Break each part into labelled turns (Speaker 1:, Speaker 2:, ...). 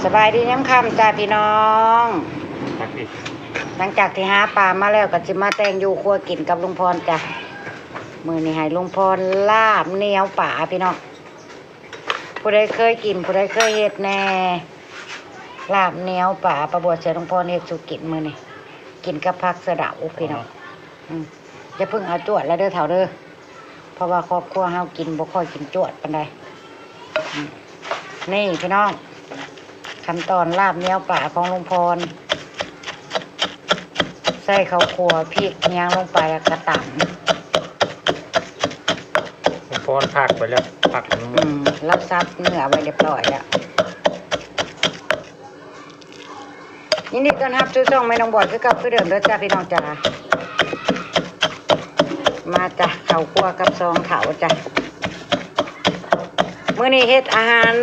Speaker 1: สบายดีย้ำคำจ้าพี่น้องหลังจากที่หาปลามาแล้วก็จะมาแต่งอยู่ครัวกินกับลุงพรจ้ะมือนี่ให้ลุงพรลาบเหนียวป่าพี่น้องผู้ใดเคยกินผู้ใดเคยเฮ็ดแน่ลาบเหนียวป่าประบัวเสียลุงพรเฮ็ดสุกินมือนี่กินกับผักสะเดาพี่น้องจะเพิ่งเอาจวดแล้วเด้อเถ่าเด้อเพราะว่าครอบครัวเฮากินบ่ค่อยกินจวดปานใดนี่พี่น้องขั้นตอนลาบเหนียวป่าของลุงพรใส่ข้าวคั่วพริกย่างลงไปแล้วกระตำ
Speaker 2: ลุงพรผักไปแล้วผัก
Speaker 1: รับซับเนื้อไว้เรียบร้อยแล้วยินดีต้อนรับสู่ช่องแม่น้องบอยคือกับคือเดิมเด้อจ้าพี่น้องจ้ามาจ้ะข้าวคั่วกับซองเถาจ้ะมื้อนี้เฮ็ดอาหาร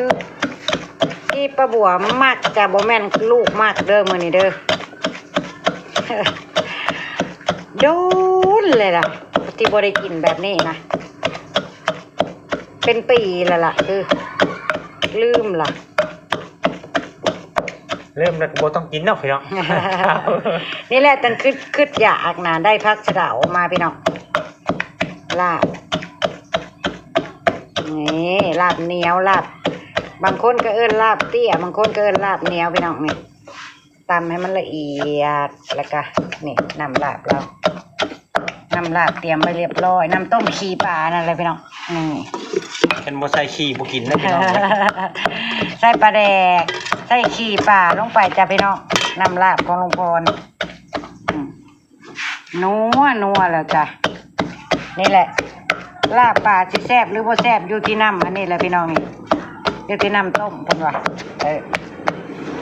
Speaker 1: ที่ป้าบัวมักจะบ่แม่นลูกมากเด้อมื้อนี้เด้อ โดนเลยล่ะที่บ่ได้กินแบบนี้นะเป็นปีแล้วล่ะคือลืมล่ะ
Speaker 2: เริ่มแล้วบ่ต้องกินเนาะพี่น้อง
Speaker 1: นี่แหละตั้งคึดอยากนะได้พักสะเดามาพี่น้องลาบนี่ลาบเหนียวลาบบางคนก็เอิ้นลาบเตี้ยบางคนก็เอิ้นลาบเหนียวพี่น้องนี่ตำให้มันละเอียดแล้วก็นี่น้ำลาบเราน้ำลาบเตรียมไว้เรียบร้อยน้ำต้มขี้ปลานั่นเลยพี่น้องนี่
Speaker 2: เป็นบ่ใส่ขี้บ่กินนะพี่น้อง
Speaker 1: ใส่ปลาแดกใส่ขี้ปลาลงไปจ้ะพี่น้องน้ำลาบของลุงพรนัวแล้วจ้ะนี่แหละลาบปลาสิแซ่บหรือบ่แซ่บอยู่ที่น้ำอันนี้แหละพี่น้องนี่อยู่ที่น้ำต้มเพิ่นว่า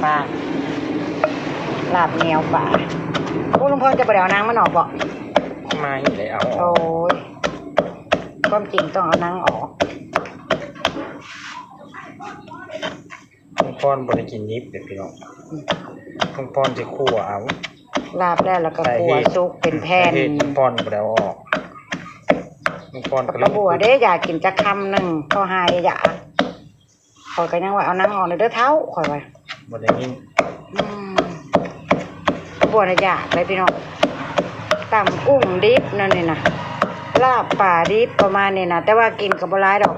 Speaker 1: ปลาลาบเหนียวปลาลุงพรจะไปเอานางมันออกบ่
Speaker 2: ไม่ได้เอา
Speaker 1: โอ้ยความจริงต้องเอานางออก
Speaker 2: ลุงพรบ่ได้กินดิบเด้อพี่น้องลุงพรสิคั่วเอา
Speaker 1: ลาบแล้วก็คั่วสุกเป็นแผ่น
Speaker 2: ลุงพรบ่ได้เอาออกลุงพรก็
Speaker 1: ป้าบัวเด้อยากกินจักคำหนึ่งพอหายอยากข่อยก็ยังว่าเอานางออกในเด้อเท้าข่อยไว้
Speaker 2: บ่ได้ยิน
Speaker 1: ป้าบัวน่ะอยากเลยพี่น้องตำกุ้งดิบนั่นนี่นะลาบป่าดิบประมาณนี้นะแต่ว่ากินกับบ่หลายดอก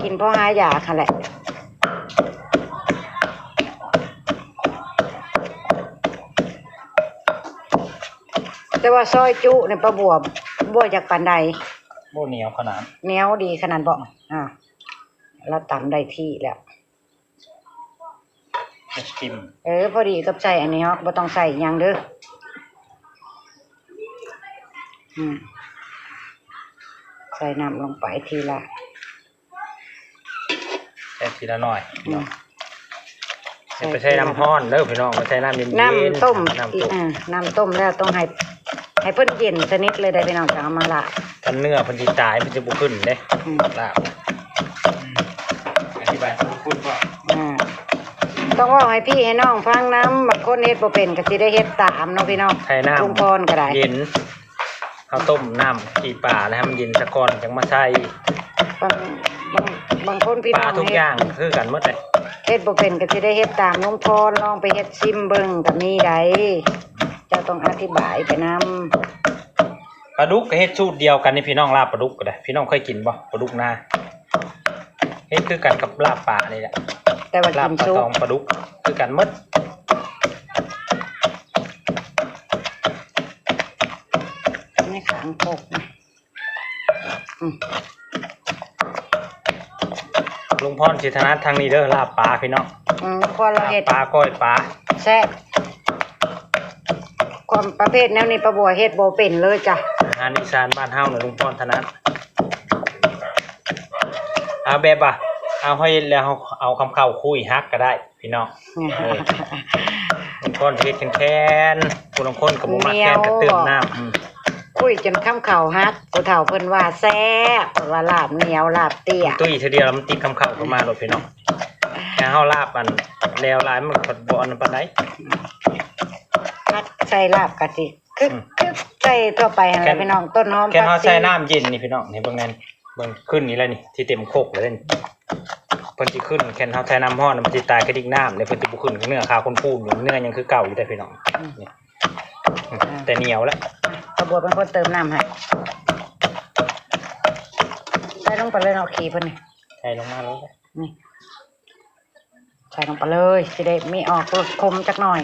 Speaker 1: กินเพราะหายอยากค่ะแหละแต่ว่าซอยจุเนี่ยป้าบัวจากปานใด
Speaker 2: บ่เหนียวขนาด
Speaker 1: เหนียวดีขนาดบ่เราตำได้ที่แล้ว
Speaker 2: ชิม
Speaker 1: พอดีกับใส่อันนี้ฮะบ่ต้องใส่หยังเด้อใส่น้ำลงไปทีละ
Speaker 2: ใส่ทีละหน่อยไปใช้น้ำร้อนเด้อพี่น้องไปใช้น้ำเย็น
Speaker 1: น้ำต้มน้ำต้มแล้วต้องให้เพิ่นเย็นสนิทเลยได้พี่น้องจะเอามาละ
Speaker 2: กันเนื้อเพิ่นสิตายเพิ่นจะบ่ขึ้นเด้ลาบอธิบายให้คุณพ่อ
Speaker 1: ต้องว่าให้พี่ให้น้องฟังน้ำบางคนเฮ็ดบ่เป็นก็สิได้เฮ็ดตามเนาะพี่น้อง
Speaker 2: ใช้น้ำ
Speaker 1: ลุงพรก็ได้
Speaker 2: เย็นเอาต้มน้ำขี้ปลาแล้วให้มันเย็นซะก่อนจังมาใส่
Speaker 1: บางคนพี่น้อง
Speaker 2: ปลาทุกอย่างคือกันหมดเลย
Speaker 1: เฮ็ดบ่เป็นก็สิได้เฮ็ดตามลุงพรลองไปเฮ็ดซิมเบิ่งก็มีได้เจ้าต้องอธิบายไปนำ
Speaker 2: ปลาดุกก็เฮ็ดสูตรเดียวกันนี่พี่น้องลาบปลาดุกก็ได้พี่น้องเคยกินบ่ปลาดุกนาเฮ็ดคือกันกับลาบปลานี่แหละ
Speaker 1: แต่ว่ากินซุป
Speaker 2: ปลาตองปลาดุกคือกันหมด
Speaker 1: ไม่ขังปก
Speaker 2: ลุงพรสิถนัดทางนี้เด้อลาบปลาพี่น้อง
Speaker 1: พอเราเฮ็ด
Speaker 2: ปลาก้อยปลา
Speaker 1: แซ่บความประเภทแนวนี้ป้าบัวเฮ็ดบ่เป็นเลยจ้ะ
Speaker 2: อาหารอีสานบ้านเฮาน่ะลุงพรถนัดเอาแบบเอาให้แล้วเอาคำเข้าคุยฮักก็ได้พี่น้องลุงพรเฮ็ดแค้นผู้ลางคนก็บ่มักแค้นก็เติมน้ำ
Speaker 1: คุยจนคำเข่าฮักผู้เฒ่าเพิ่นว่าแซ่บว่าลาบเหนียวลาบเตี้ย
Speaker 2: ตุ้ยทีเดียวแล้วมันติดคำเข้าเข้ามาโลดพี่น้องแต่เฮาลาบมันแล้วหลายมันก็บ่อันปานใด
Speaker 1: ใส่ลาบกะทิคือใส่ทั่วไปอะไรพี่น้องต้นหอม
Speaker 2: แค่เฮาใส่น้ำเย็นนี่พี่น้องนี่เบิ่งนั่นเบิ่งขึ้นนี่แล้วนี่ที่เต็มโคกเลยนี่ เพิ่นสิขึ้นแค่นเฮาใช้น้ำร้อนมันสิตายกระดิ่งน้ำเนี่ยเพิ่นสิบ่ขึ้นเนื้อขาวข้นปูนอยู่เนื้อยังคือเก่าอยู่แต่พี่น้องนี่แต่เหนียวแล้ว
Speaker 1: กระบวเป็นคนเติมน้ำให้ใส่ลงไปเลยเนาะขี้เพิ่นนี่
Speaker 2: ใส่ลงมาแล้ว
Speaker 1: นี่ใส่ลงไปเลยสิได้มีออกรสคมจักหน่อย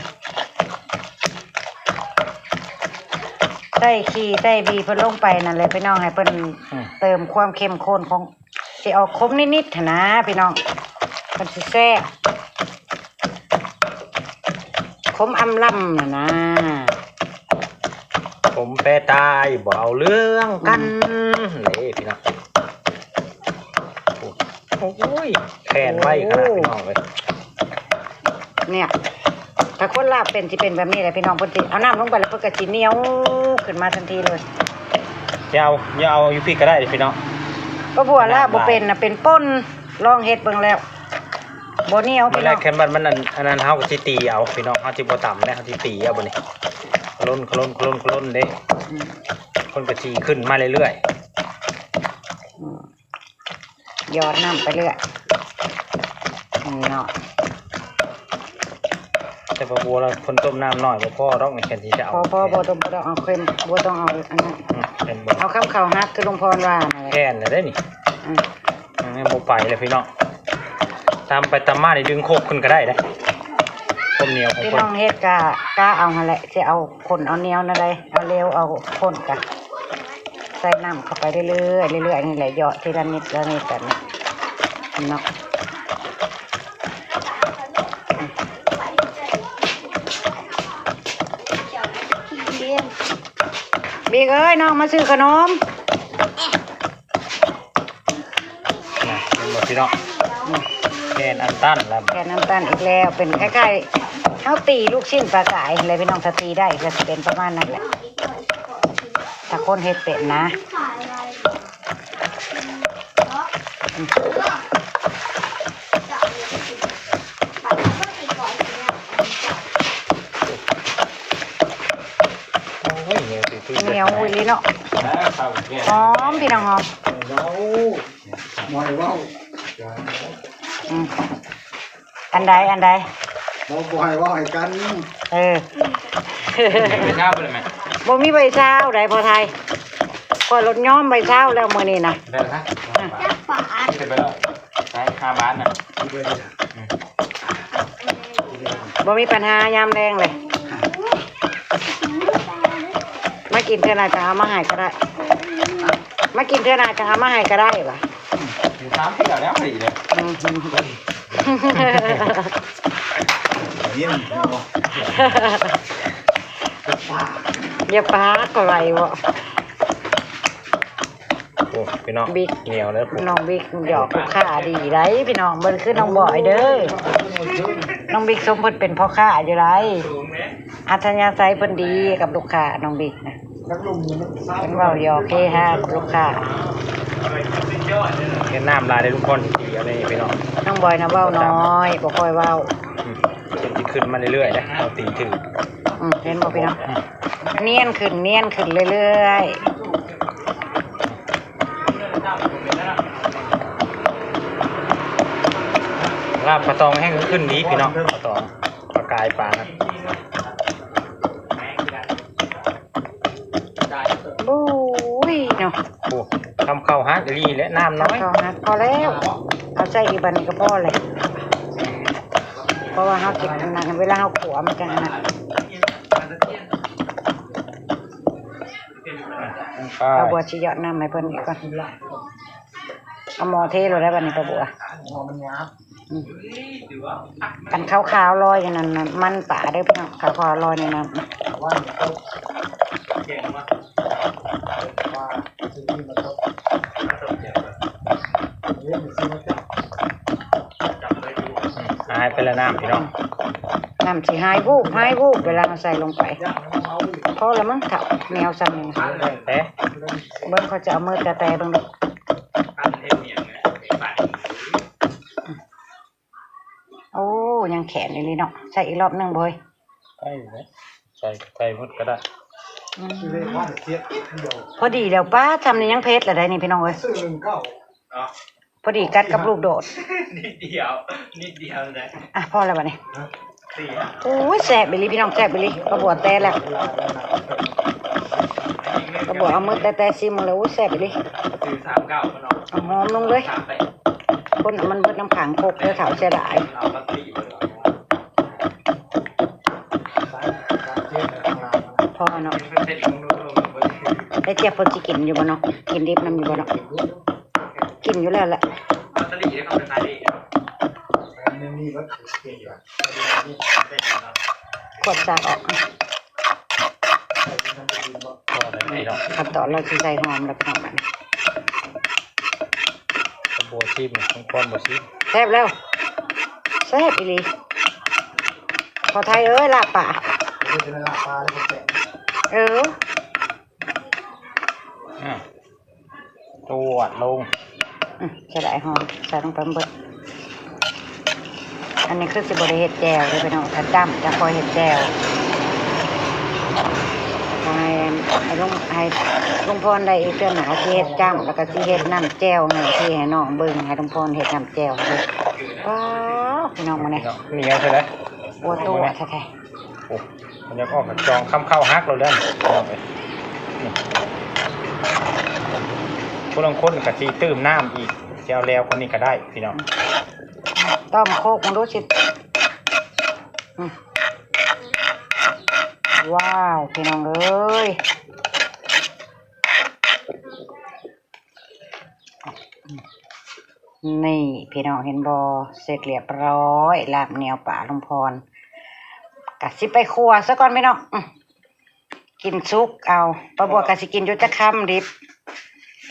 Speaker 1: ใส่ขี้ใส่บีเพิ่นลงไปนั่นเลยพี่น้องให้เพิ่นเติมความเข้มข้นของสิออกคมนิดๆหั่นนะพี่น้องมันสิแซ่บคมอำล่ำน่ะนะ
Speaker 2: ผมแปรตายบ่เอาเรื่องกันนี่พี่น้องโอ้ยแขนไว้ขนาดพี่น้องเลย
Speaker 1: เนี่ยถ้าคนลาบเป็นสิเป็นแบบนี้แหละพี่น้องเพิ่นสิเอาน้ำลงไปแล้วเพิ่นก็สิเหนียวขึ้นมาทันทีเลย
Speaker 2: อย่าเอาอยู่พี่ก็ได้พี่น้อง
Speaker 1: ก็บัวลาบบ่เป็นน่ะเป็นป่นลองเฮ็ดเบิ่งแล้วบ่เหนียว
Speaker 2: เมื่
Speaker 1: พี่
Speaker 2: อแร
Speaker 1: น้อก ง
Speaker 2: แค่มันอันนั้นเฮาก็สิตีเอาพี่น้องเฮาสิบ่ต่ำนะเฮาสิตีเอาบ่นี่คล้นเด้คนก็สิขึ้นมาเรื่อย
Speaker 1: หยอดน้ำไปเรื่อยเนาะ
Speaker 2: ๆแต่พอบัวเราคนต้มน้ำน้อยบ่พอดอกนี่แค่สิจะเอา
Speaker 1: พอบ่ต้องเอาเค็มบ่ต้องเอาอันนั้น
Speaker 2: เป็นบ่
Speaker 1: เอาข้าวขาวฮักคือลุงพรว่านั่นแหละ
Speaker 2: แค่นเลยได้นี่
Speaker 1: อืม
Speaker 2: ให้บ่ไปเลยพี่น้องตามไปตามมานี่ดึงโคกขึ้นก็ได้เด้ต้มเหนียวของ
Speaker 1: พี่
Speaker 2: คน
Speaker 1: น้องเฮ็ดกะเอาหั่นแหละสิเอาคนเอาเหนียวนั่นเลยเอาเร็วเอาคนกะใส่น้ำเข้าไปเรื่อยๆเรื่อยๆนี่แหละหยอดทีละนิดละนิดแบบนี้เนาะบิ๊กเอ้ยน้องมาซื้อขนม
Speaker 2: นะเป็นบ่พี่น้องแค่นอันตันแล้ว
Speaker 1: แกน้ำตาลอีกแล้วเป็นคล้ายๆข้าวตีลูกชิ้นปลากายอะไรพี่น้องถ้าตีได้ก็จะเป็นประมาณนั้นแหละถ้าคนเฮ็ดเป็นนะ
Speaker 2: โอ้ยเหนียวตุ้ย
Speaker 1: เหนียวอุ้ยลิเนาะหอมพี่น้องหอมอืมอันใด
Speaker 3: เราบ่อยว่าให้กัน
Speaker 1: เออ
Speaker 2: ไปเช้าไปเลยไหม
Speaker 1: บ่มีใบเช้าใดพอไทยพอรถย้อมใบเช้าแล้วมื้อนี้นะ
Speaker 2: ได้แล้วฮะเสร็จไปแล้วไป5 บาทน่ะ
Speaker 1: บ่มีปัญหายามแรงเลยมากินเท่าไหร่จะเอามาให้ก็ได้มากินเท่าไหร่จะเอามาให้ก็ได้ป่ะ
Speaker 2: อยู่3 ปีแล้วพอดีเลย
Speaker 3: เยี่ยม
Speaker 1: อย่าปาก็ไรวะ
Speaker 2: โอ้พี่น้อง
Speaker 1: บิ๊ก
Speaker 2: เหนียวแล้ว
Speaker 1: น้องบิ๊กหยอกลูกค้าดีไรพี่น้องมันคือน้องบ่อยเด้อน้องบิ๊กสมเพิ่นเป็นพ่อค้าอยู่ไรอัธยาศัยเพิ่นดีกับลูกค้าน้องบิ๊กนะ
Speaker 3: นักลุม
Speaker 1: เป็นเว้าหยอกเฮฮากับลูกค้า
Speaker 2: แค่น้ำลายได้ทุกคนทีเอาเลยพี่น้อง
Speaker 1: น้องบอยนะเว้าน้อยบ่ค่อยเว้า
Speaker 2: จนที่ขึ้นมาเรื่อยๆนะเอาตีถือ
Speaker 1: เห็นบ่พี่น้องเนียนขึ้นเรื่อยๆ
Speaker 2: ลาบปลาตองให้ขึ้นดีพี่น้องปลาตองปลากายปลานะ
Speaker 1: บุ้ยเนาะ
Speaker 2: โอ้ทำข้าวฮักดีและน้ำน้อย
Speaker 1: เอานะพอแล้วเอาใส่อีกบันนี้ก็พอเลยเพราะว่าเฮากินอันนั้นเวลาเฮาขัวมันจะอันนั้น เอาบัวชิเหยาะน้ำให้เพิ่นอีกก่อนเอาหม้อเทเลยได้บัดนี้ปะบัวกันขาวๆลอยอย่างนั้นน่ะมันป่าเด้อพี่น้องขาวๆลอยในน้ำ
Speaker 3: ว่าเขาว่าจะมีมาตกเยี่ยมสิมาจับ
Speaker 2: หายไปละน้ำพี่น้อง
Speaker 1: น้ำสิหายวูบเวลาเราใส่ลงไปพอแล้วมั้งเถาแนวสั่นนี่
Speaker 2: แต่
Speaker 1: เบิ่งเขาจะเอามือแต่เบิ่งดูโอ้ยังแข็งอยู่เลยเนาะใส่อีกรอบหนึงบ่ย
Speaker 2: ใช่เลยใส่หมดก็ได้
Speaker 3: คือเลยว่าเทียบเดียว
Speaker 1: พอดีแล้วป้าทำนี่ยังเพชรละได้นี่พี่น้องเอ้ย
Speaker 3: ซื้อ1 เก้า
Speaker 1: พอ อดีกัดกับลูกโดด
Speaker 2: นิดเดียวเลย
Speaker 1: อ่ะพอแล้วบัดนี้
Speaker 2: สี่
Speaker 1: โอ้ยแซ่บไปเลยพี่น้องแซ่บไปเลยกระบวดแต่แล้วกระบวดเอามือแต่ซิมเลยโอ้ยแซ่บไปเลย
Speaker 2: คือ39มันออก
Speaker 1: เอาหอมลงเลย
Speaker 2: 38
Speaker 1: คนมันเบิดน้ำขังโคกเด้อเถาเสียดาย
Speaker 2: เอาลอตเตอรี่ไปเลย
Speaker 3: การเทศในทางลาว
Speaker 1: พอเนาะ
Speaker 2: เสร็จลงๆ
Speaker 1: ได้เจี๊ยบพอสิกินอยู่บ่เนาะกินดิบน้ำอยู่บ่เนาะกินอยู่แล้วแหละ
Speaker 2: ลอตเตอรี่ได้เข้าเป็นนายดี
Speaker 3: อันนี้ก็ถือเก่งอยู่
Speaker 2: เสร็จแล้ว
Speaker 1: ขวดจากออก
Speaker 2: พอได้ไหมเนาะ
Speaker 1: ขั้นตอนเราสิใส่หอมแล้วพี่น้องบัดนี้
Speaker 2: กระโบชิมของคนบ่ชิม
Speaker 1: แซ่บแล้วแซ่บอีหลีพอไทยเอ้ยลาบป่า
Speaker 3: ไม่ใช่ในลาปลาแล้วก็แกะ
Speaker 1: เออ
Speaker 2: ตรวจลง
Speaker 1: เสียดายหอมใส่ลงไปเบิดอันนี้คือสิบ่ได้เฮ็ดแจ่วเลยพี่น้องถ้าจ้ำจะคอยเฮ็ดแจ่วให้ลุงพรได้อีกเดือนหนาสิเฮ็ดจ้ำแล้วก็สิเฮ็ดน้ำแจ่วให้ที่ให้น้องเบิ่งให้ลุงพรเฮ็ดน้ำแจ่วเลยว้าวพี่น้องมาเนี่ย
Speaker 2: เหนียวใช่ไหม
Speaker 1: บัวตัวแท้
Speaker 2: โอ้มันยังออกจองเข้าฮักเราเล่นผู้ลงคนกับที่ตื้มน้ำอีกเจ้าแล้วคนนี้ก็ได้พี่น้อง
Speaker 1: ๆต้มโคกมันรู้สิอืมว้าวพี่น้องเอ้ยนี่พี่น้องเห็นบอเสร็จเรียบร้อยลาบเหนียวป่าลุงพรกะสิไปครัวซะก่อนพี่น้องกินซุกเอาปลาบัวกะสิกินอยู่จะค่ำดิบ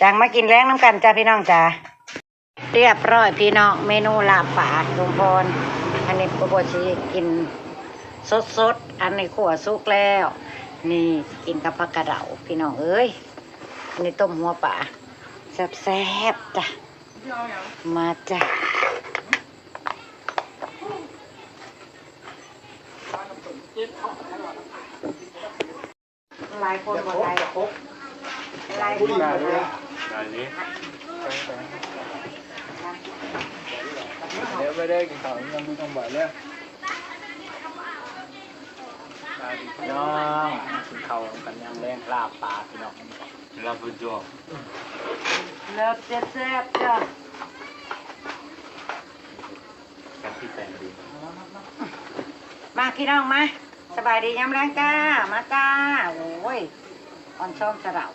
Speaker 1: จังมากินแรงน้ำกันจ้าพี่น้องจ้าเรียบร้อยพี่น้องเมนูลาบป่าลุงพรอันนี้ปลาบัวสิกินสดๆอันนี้ขั่วซุกแล้วนี่กินกับผักกระเดาพี่น้องเอ้ยอันนี้ต้มหัวป่าแซ่บๆจ้ะมาจ้ะหลายคนบ่ได้หลายคนบ่ได้
Speaker 2: ได้นี้
Speaker 3: เดี๋ยวไปได้กินข้าวยังไม่ต้องบ่ายแล้ว
Speaker 2: พี่น้องกินข้าวกันยำแรงลาบปลาพี่น้องลาบจวบ
Speaker 1: เลิศแซ่บๆจ้ะ
Speaker 2: กันที่แต่งดี
Speaker 1: มาพี่น้องมาสบายดียามแรงจ้ามาจ้าโอ้ยอ่อนช่องสะเดา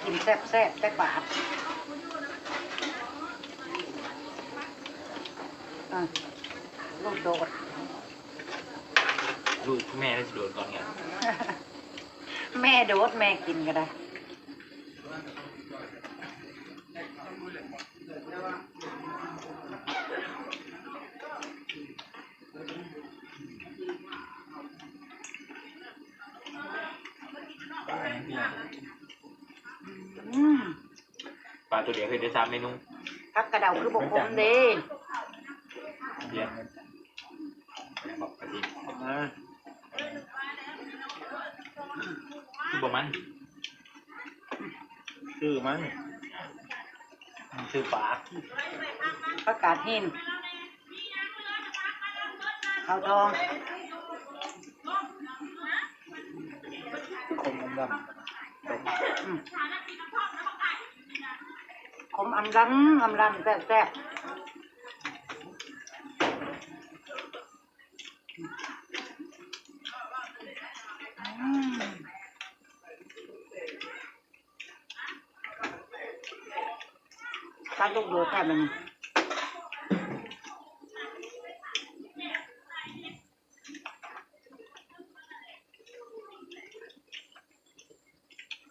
Speaker 1: กินแซ่บๆแซ่บบาทลูกโดด
Speaker 2: ลูกแม่ได้สะดวกก่อนไง
Speaker 1: แม่โดดแม่กินก็ได้
Speaker 2: ปลาตัวเดียวเคยได้3เมนู
Speaker 1: พักกระเดาคือบกผมเด้
Speaker 2: เดียวบอกกันดีคือบ่มันคือปลา
Speaker 1: ผักกาดหินข้าวทอง
Speaker 3: คมดำ
Speaker 1: ขมอำลำแซ่บๆตัดลูกโดดแซ่บมัน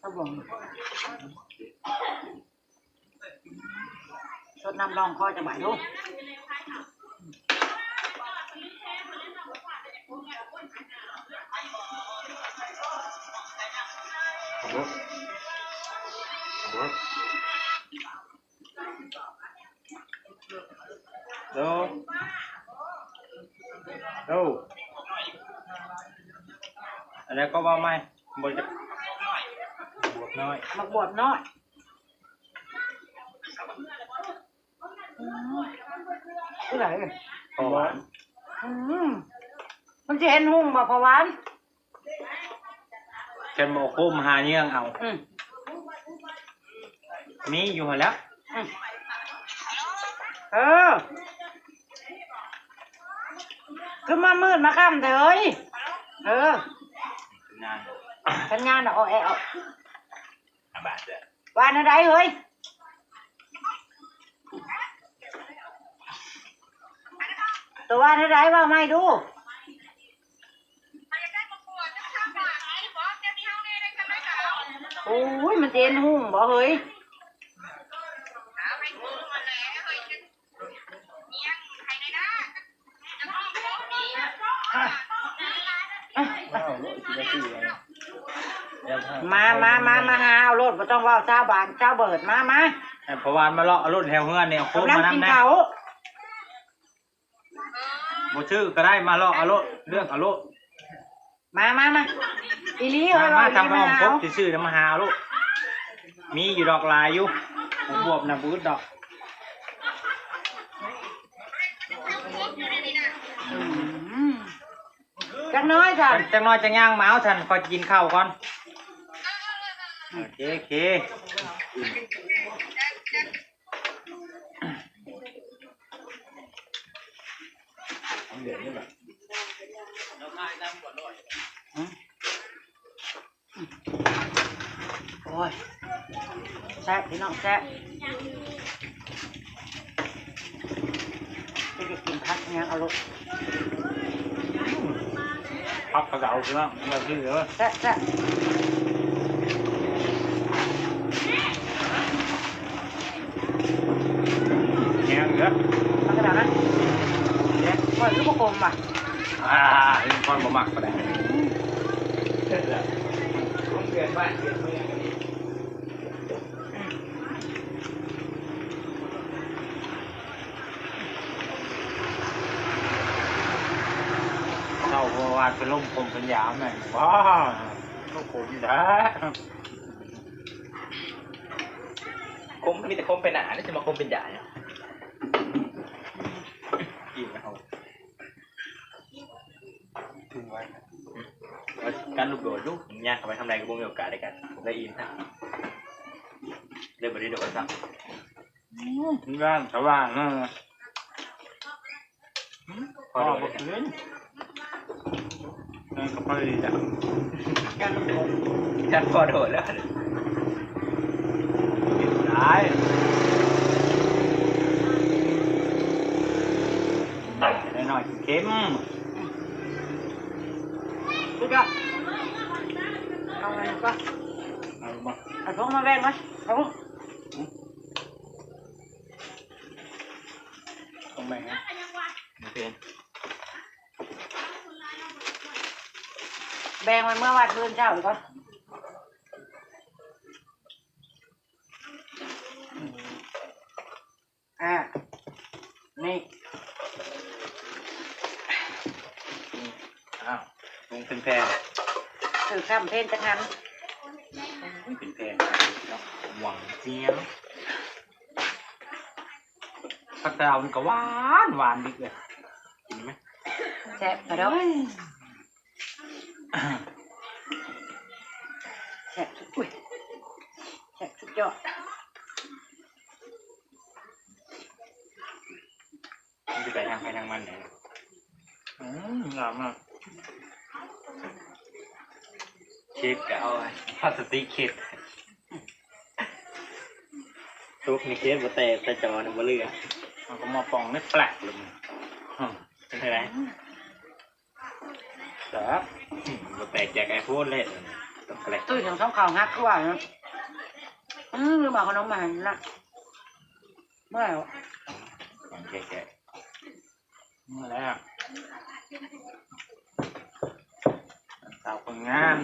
Speaker 1: ครับผมสดน้ำรองคอจะไหวลูก
Speaker 2: อันนี้ก็ว่าไม่บนจะบวกน้อย
Speaker 1: มักบวบน้อย ผู้ใด
Speaker 2: เพราะว่า
Speaker 1: มันจะเห็นหุ่งบ่พอหวาน
Speaker 2: แค่บอกคุ้มหาเยื่องเอา
Speaker 1: อืม
Speaker 2: มีอยู่หั่นแล้ว
Speaker 1: เออคือมามืดมาค่ำเถอะเอ้ยเออ
Speaker 2: งาน
Speaker 1: สัญญาณอ่ะเอาแอเอา
Speaker 2: บาทเด้อ
Speaker 1: วานอะไรเฮ้ยตัววานอะไรว่าไม่ดูโอ้ยมันเจนหุ่งบ่เฮ้ยมาหาเอารถบ่ต้องว่าเจ้าบานเจ้าเบิดมา
Speaker 2: เพราะว่ามาเลาะรถแถวเฮือนเนี่ยโค้ง
Speaker 1: กำลัง
Speaker 2: มา
Speaker 1: กิน
Speaker 2: นำนะ
Speaker 1: เขา
Speaker 2: บ่ชื่อก็ได้มาเลาะเอารถเรื่องเอารถ
Speaker 1: มาอีลี่
Speaker 2: มาทำขนมครกซื่อๆนำมาหาเอารถมีอยู่ดอกลายอยู่ผมบวบนะบูดดอก
Speaker 1: จังน้อยจ้ะ
Speaker 2: จังน้อยจังย่างเมาท่านคอยกินข้าวก่อนโอเค
Speaker 1: โอ้ยแซ่บพี่น้องแซ่บจะได้กินพักเนี่ยเอาลูก
Speaker 2: พับกระเดาใช่ไหมแบบนี้เหรอ
Speaker 1: แซ่บ
Speaker 2: เนี่ยเหรอ
Speaker 1: เอากระดาษนะเดี๋ยวปล่อยลูกกลมอ่ะ
Speaker 2: เรื่องก้อนบะหมักก็ได้เปลี่ยนบ้านเปลี่ยนเมืองเราพอวานเป็นล่มผมเป็นยามไงว้าก็ขมนะคมมีแต่คมเป็นหนานี่จะมาคมเป็นใหญ่อิ่มแล้ว
Speaker 3: ถึงไว้
Speaker 2: การลูกโดดลูกยากทำไมทำไรก็บ่มีโอกาสได้กันได้อิ่มทั้งเลยบริโดดทั้งบ้านสว่างนะพอโดดเลยนั่นก็พอดีจ้ะ
Speaker 1: กันลูกกลม
Speaker 2: จัดพอโดดแล้วได้ได้หน่อยเค็ม
Speaker 1: ดูจ้ะเอาไงก็
Speaker 2: เอามา
Speaker 1: เอาพวกมาแบ่งไว้เอา
Speaker 2: ต้องแบ่งนะโอเค
Speaker 1: แบ่งไว้เมื่อวันเดือนเช้าอีกก่อนนี่
Speaker 2: อ้าวลงเป็นแพง
Speaker 1: ถือข้ามเพนจังหัน
Speaker 2: เป็นแพงหวังเจียวผักกาดมันก็หวานดิเลยกินไหม
Speaker 1: แซ่บกระดอยแซ่บสุดอุ้ยแซ่บสุดยอด
Speaker 2: มันจะไปทางใครทางมันไหนงามมากเค้กก็เอาพลาสติกเค้กทุกในเค้กมาแต่จอนะมาเลือมันก็มาปองไม่แปลกเลยเป็นไงแต่มาแตกจากไอโฟนเลยต้องแปลก
Speaker 1: ตุ้ยถึงท้องข่าวฮักคือว่าเนาะลืมเอาขนมมาให้ละเมื่อไหร่วะ
Speaker 2: แก่ๆมาแล้วสาวคนงาม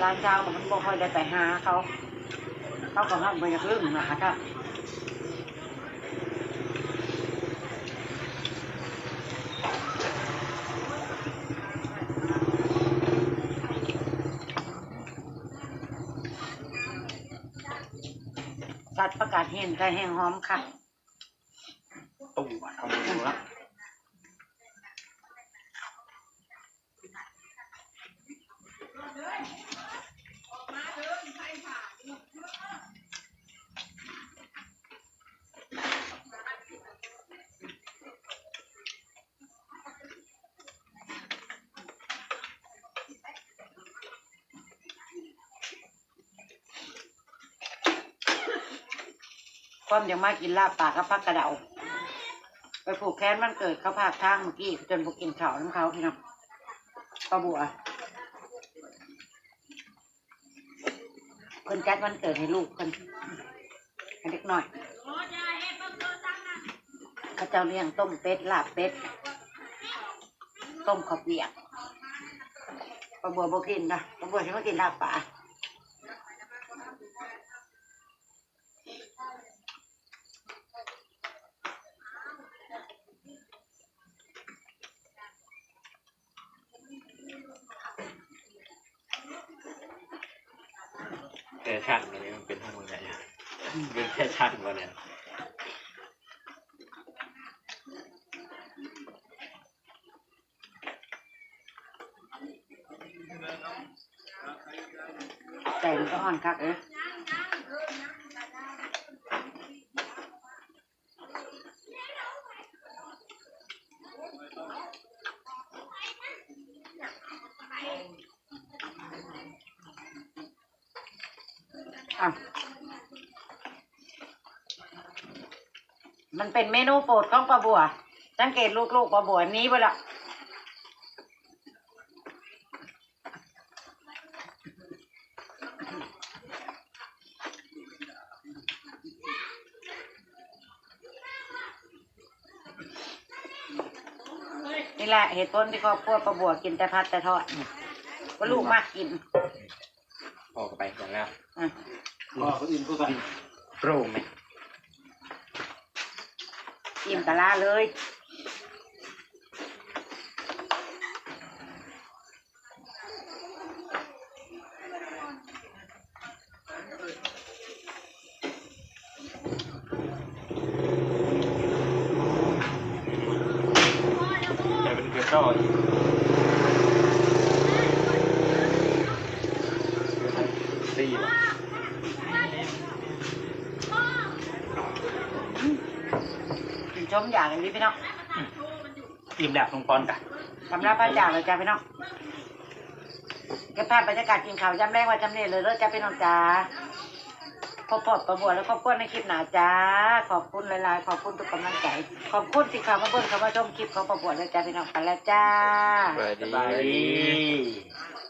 Speaker 1: ร้านเช้ามันบ่ค่อยได้ไปหาเขา เขาก็มักไปจากลึ่งนะครับสัตว์ประกาศเห็นไก่แห้งหอมค่ะ
Speaker 2: ตุ้มเอามือละ
Speaker 1: ความอย่างมากกินลาบปลากับพักกระเดาไปผูกแขนมันเกิดเขาพากทางเมื่อกี้จนบุกินข้าวน้ำเขาพี่น้องปลาบัวคนจัดวันเกิดให้ลูกคนให้เล็กน้อยเขาเจ้าเลี้ยงต้มเป็ดลาบเป็ดต้มข้าวเปียกปลาบัวบ่กินนะปลาบัวฉันก็กินลาบปลา
Speaker 2: แฟชั่นอันนี้มันเป็นทางไหนเป็นแฟชั่นวะเนี่ย
Speaker 1: แต่มันก็อ่อนคักมันเป็นเมนูโปรดของปลาบัวสังเกตลูกๆปลาบัวนี้ไปละนี่แหละเหตุผลที่ครอบครัวปลาบัวกินแต่พัดแต่ทอดว่าลูกมากกิน
Speaker 2: พอกันไปอย่างแล้ว
Speaker 3: ก็คนอื่นก็กัน
Speaker 2: โปร่งไหม
Speaker 1: อิ่มตะลาเลย
Speaker 2: จะเป็นเกลือต้อยสี่ว่ะ
Speaker 1: กินชมอย่างนี้พี่น้อง
Speaker 2: อิ่มแดดลงปอนกัน
Speaker 1: สำหรับพระจ่าเลยจ้าพี่น้องเก็บภาพบรรยากาศกินข้าวจำแรงว่าจำเนี่ยเลยจ้าพี่น้องจ้าขอบคุณประบัวแล้วขอบคุณในคลิปหนาจ้าขอบคุณหลายๆขอบคุณทุกกำลังใจขอบคุณที่เข้ามาเบิ่งเข้ามาชมคลิปของประบัวเลยจ้าพี่น้องกันแล้วจ้า
Speaker 2: สวัสดี